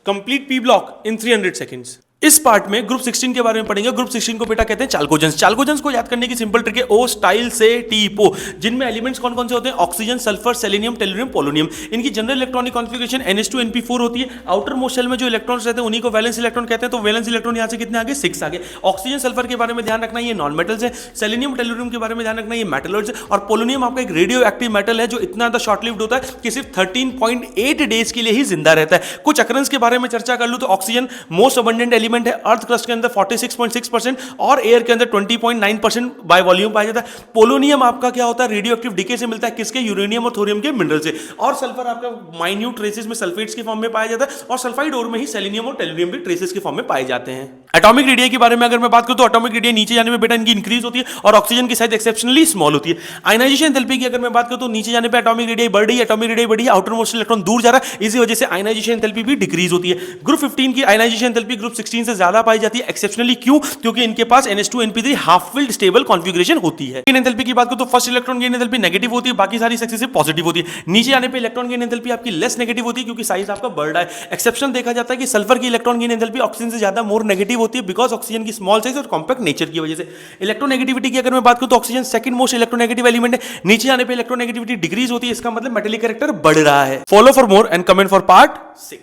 Complete P block in 300 seconds. इस part में group 16 के बारे में पढ़ेंगे। ग्रुप 16 को बेटा कहते हैं चाल्कोजेंस। चाल्कोजेंस को याद करने की सिंपल ट्रिक है ओ स्टाइल से टी पो, जिनमें एलिमेंट्स कौन कौन से होते हैं? Oxygen, sulphur, selenium, tellurium, polonium. इनकी जनरल इलेक्ट्रॉनिक कॉन्फ़िगरेशन NH2 होती है। आउटर मोस्ट शेल में जो इलेक्ट्रॉन्स रहते हैं उन्हीं को वैलेंस इलेक्ट्रॉन कहते हैं। तो वैलेंस इलेक्ट्रॉन यहां से कितने आगे? 6 आगे। ऑक्सीजन सल्फर के बारे में ध्यान रखना, ये नॉन मेटल्स है। सेलेनियम टेलुरियम के बारे में ध्यान रखना, ये मेटल्स है। और पोलोनियम आपका एक रेडियो एक्टिव मेटल है जो इतना ज्यादा शॉर्ट लिव्ड होता है कि सिर्फ 13.8 डेज के लिए ही जिंदा रहता है। कुछ अकरेंस के बारे में चर्चा कर लूं तो ऑक्सीजन मोस्ट अबंडेंट एलिमेंट है। अर्थ क्रस्ट के अंदर 46.6% और एयर के अंदर 20.9% बाय वॉल्यूम पाया जाता है। पोलोनियम आपका क्या होता है? रेडियो एक्टिव डिके से मिलता है। किसके? यूरेनियम और थोरियम के मिनरल से। और सल्फर आपका माइन्यूट ट्रेसेस में सल्फेट्स के फॉर्म में पाया जाता है। और सल्फाइड ओर में ही सेलेनियम और टेलुरियम भी ट्रेसेस के फॉर्म में पाए जाते हैं। एटॉमिक रेडियस के बारे में अगर मैं बात करूं तो एटॉमिक रेडियस नीचे जाने में बेटा इनकी इंक्रीज होती है और ऑक्सीजन की साइज एक्सेप्शनली स्मॉल होती है। आयनाइजेशन एंथैल्पी की अगर मैं बात करूं तो नीचे जाने पे एटॉमिक रेडियस बढ़ रही है, एटॉमिक रेडियस बढ़ी है, आउटर मोस्ट इलेक्ट्रॉन दूर जा रहा है, इसी वजह से आयनाइजेशन एंथैल्पी भी डिक्रीज होती है। ग्रुप 15 की आयनाइजेशन एंथैल्पी ग्रुप 16 से ज्यादा पाई जाती है। एक्सेप्शनली क्यों? क्योंकि इनके पास NH2 half filled stable configuration होती है। गेन एंथैल्पी की बात करूं तो first electron gain enthalpy negative होती है, बाकी सारी सक्सेसिव पॉजिटिव होती है। नीचे आने पे इलेक्ट्रॉन गेन एंथैल्पी आपकी लेस नेगेटिव होती है क्योंकि साइज आपका बढ़ रहा है। एक्सेप्शन देखा जाता है कि सल्फर की इलेक्ट्रॉन गेन एंथैल्पी ऑक्सीजन से ज्यादा मोर नेगेटिव होती है बिकॉज ऑक्सीजन की स्मॉल साइज और कॉम्पैक्ट नेचर की वजह से। इलेक्ट्रोनेगेटिविटी की अगर मैं बात करूं तो oxygen second most electronegative element है। नीचे आने पे इलेक्ट्रोनेगेटिविटी डिक्रीज होती है, इसका मतलब मेटेलिक कैरेक्टर बढ़ रहा है। Follow for more and comment for part 6।